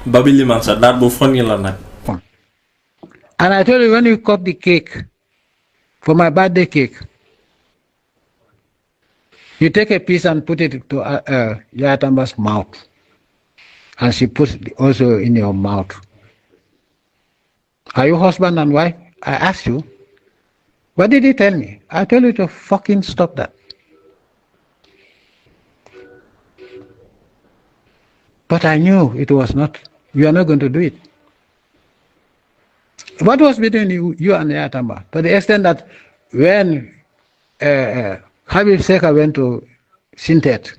Babili man sa that bu funny la nak. And I told you, when you cut the cake for my birthday cake, you take a piece and put it to Yaya Tamba's mouth, and she puts it also in your mouth. Are you husband and wife? I asked you. What did he tell me? I told you to fucking stop that. But I knew it was not. You are not going to do it. What was between you and Yaya Tamba? To the extent that when Habib Seka went to Sintet,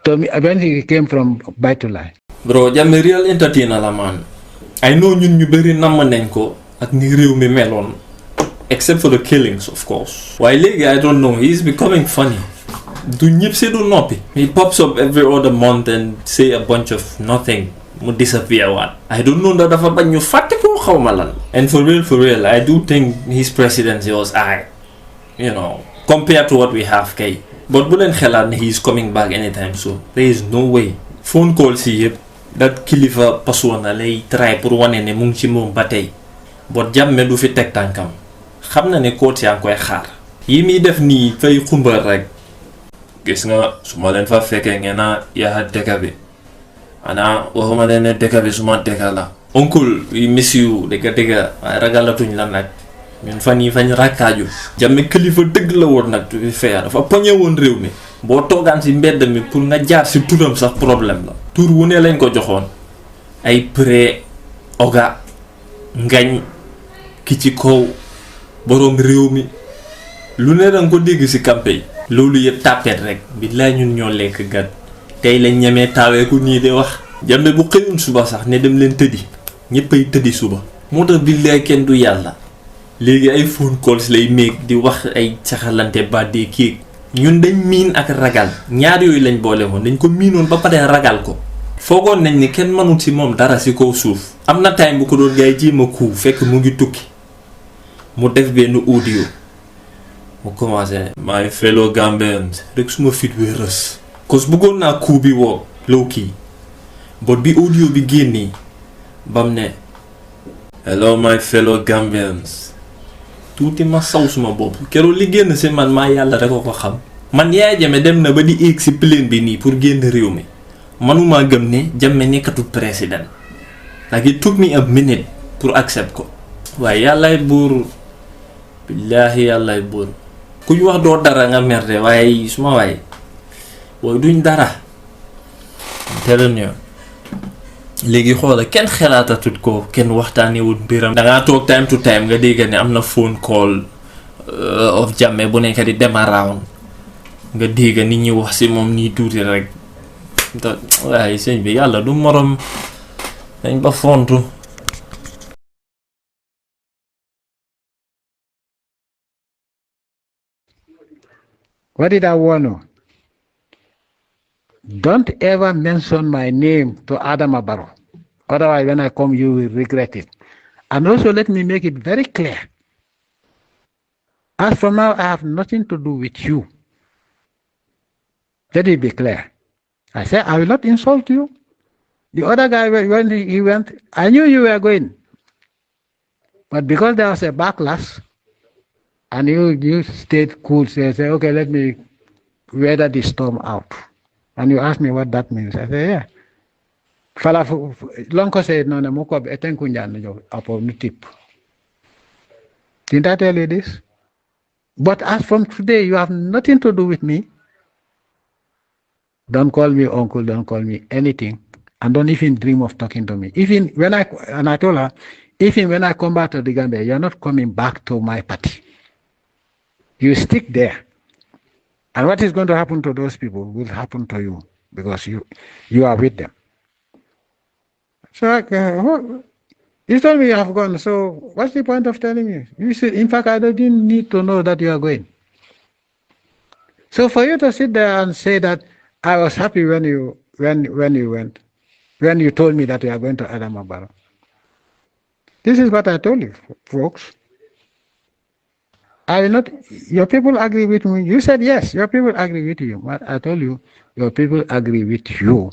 when he came from Baitulai. Bro, Jammeh real entertainer la man. I know ñun ñu bari nam nañ ko ak ni réew mi meloon, except for the killings of course. Why léegi I don't know, he's becoming funny. Du ñëpp si du noppi. He pops up every other month and say a bunch of nothing. Mu disappear waat. I don't know ndax dafa bañ ñu fàtte ko xawma lan. And for real, I do think his presidency was alright. You know, compared to what we have kay. But bu leen xelaat ne he's coming back anytime soon. There is no way. Phone call si yëpp that kilifa persona lay try pour wane ne mu ngi ci moom ba tey. But Jammeh du fi teg tànkam. Xam na ne court yaa ngi koy xaar. Yi muy def nii fay xumbar rek. Gis nga su ma leen fa fekkee ngeen a yaa dëkk bi. Ana waxuma leen ne dëkk bi suma dëkk la. Uncle, we miss you dëgg waaye ragalatuñ la nag. Ñun fan yi fañ rakkaaju. Jammeh kilifa dëgg la woon nag tu fi feya dafa poñe woon réew mi. Boo toogaan si mbedd mi pour nga jaar si turam sax problème la. Tur wu ne lañ ko joxoon. Ay pré oga ngañ ki ci kaw boroom réew mi lu ne danga ko dégg si campagne. Loolu yëpp tàppet rek billaay ñun ñoo lekk gat tey lañ ñemee taawee ku nii de wax. Jammeh bu xëyun suba sax ne dem leen tëddi ñëppay tëddi suba. Moo tax billaay kenn du yàlla. Léegi ay phone calls lay méeg di wax ay saxalante bàddee kii ñun dañ miin ak ragal ñaar yooyu lañ boole woon dañ ko miinoon ba pare ragal ko. Foogoon nañ ni kenn mënul si moom dara si kaw suuf. Am na time bu ko doon gaay jéema kuu fekk mu ngi tukki mu def benn audio mu commencé my fellow Gambians rek suma fit wi rës cause bëggoon naa kuu bi woo low kii but bi audio bi génnee bam ne hello my fellow Gambians tuuti ma saw suma bopp keroog li génn si man maa yàlla rek ko xam. Man Yaya Jammeh dem na ba di éeg si plane bi nii pour génn réew mi manuma gëm ne Jammeh nekkatul président. Like it took me a minute pour accept ko. Waaye yàllaay buur billaahi yàllaay buur ku ñu wax doo dara nga merde waaye suma waay booy duñ dara telling you. Léegi xoola kenn xelaatatut ko kenn waxtaanewul mbiram. Dangaa toog time to time nga dégg ne am na phone call of Jammeh bu nekk di dem around nga dégg nit ñi wax si moom nii tuuti rek waaye sëñ bi yàlla du morom dañ ba fontu. What did I warn you? Don't ever mention my name to Adam Barrow. Otherwise, when I come, you will regret it. And also, let me make it very clear. As from now, I have nothing to do with you. Let it be clear. I said, I will not insult you. The other guy, when he went, I knew you were going. But because there was a backlash, and you stayed cool, so I said, okay, let me weather the storm out. And you asked me what that means. I said, yeah. Fala Lonko said, no, moko etenkunjan jo apo nutip. Didn't I tell you this? But as from today, you have nothing to do with me. Don't call me uncle, don't call me anything. And don't even dream of talking to me. Even when I told her, even when I come back to the Gambia, you're not coming back to my party. You stick there. And what is going to happen to those people will happen to you because you are with them. So you told me you have gone. So what's the point of telling me? You said, in fact, I didn't need to know that you are going. So for you to sit there and say that I was happy when you went, when you told me that you are going to Adam Barrow. This is what I told you, folks. I will not. Your people agree with me. You said yes. Your people agree with you. But I told you, your people agree with you.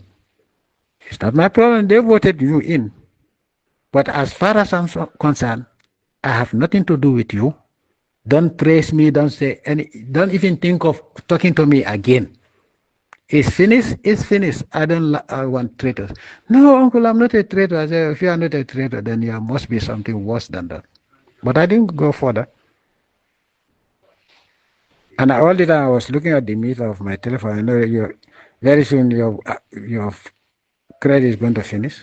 It's not my problem. They voted you in. But as far as I'm concerned, I have nothing to do with you. Don't praise me. Don't say any. Don't even think of talking to me again. It's finished. It's finished. I don't want traitors. No, uncle, I'm not a traitor. I said, if you are not a traitor, then there must be something worse than that. But I didn't go further. And all the time I was looking at the meter of my telephone. I know very soon your credit is going to finish.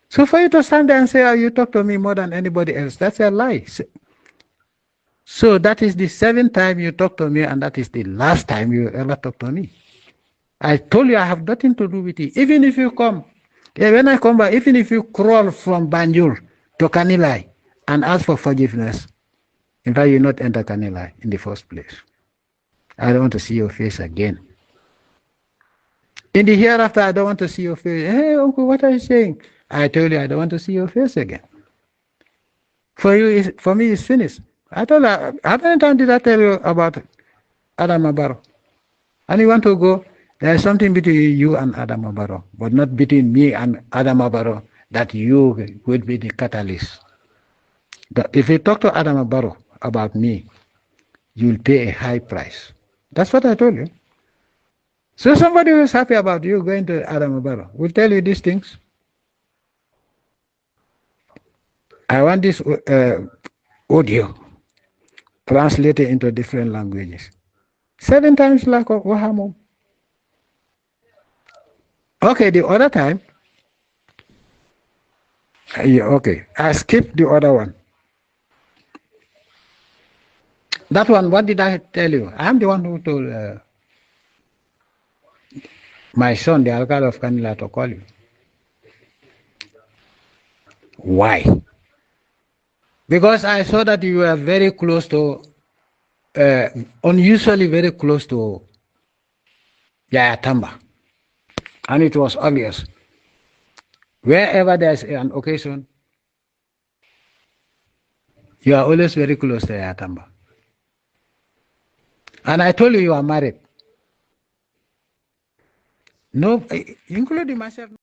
So for you to stand there and say, oh, you talk to me more than anybody else, that's a lie. So that is the 7th time you talk to me, and that is the last time you ever talk to me. I told you I have nothing to do with it. Even if you come, when I come back, even if you crawl from Banjul to Kanilai and ask for forgiveness, in fact, you not enter Kanilai in the first place. I don't want to see your face again. In the hereafter, I don't want to see your face. Hey, uncle, what are you saying? I told you I don't want to see your face again. For you, for me, it's finished. I told her, how many times did I tell you about Adam Abaro? And you want to go, there's something between you and Adam Abaro, but not between me and Adam Abaro, that you will be the catalyst. If you talk to Adam Abaro about me, you'll pay a high price. That's what I told you. So somebody who's happy about you going to Adam Abaro will tell you these things. I want this audio translated into different languages. 7 times like Wahamo. Okay, the other time, okay, I skipped the other one. That one, what did I tell you? I'm the one who told my son, the Alcalde of Kanila, to call you. Why? Because I saw that you were very close to, unusually very close to YAYA Tamba. And it was obvious. Wherever there's an occasion, you are always very close to YAYA Tamba. And I told you are married. No, including myself.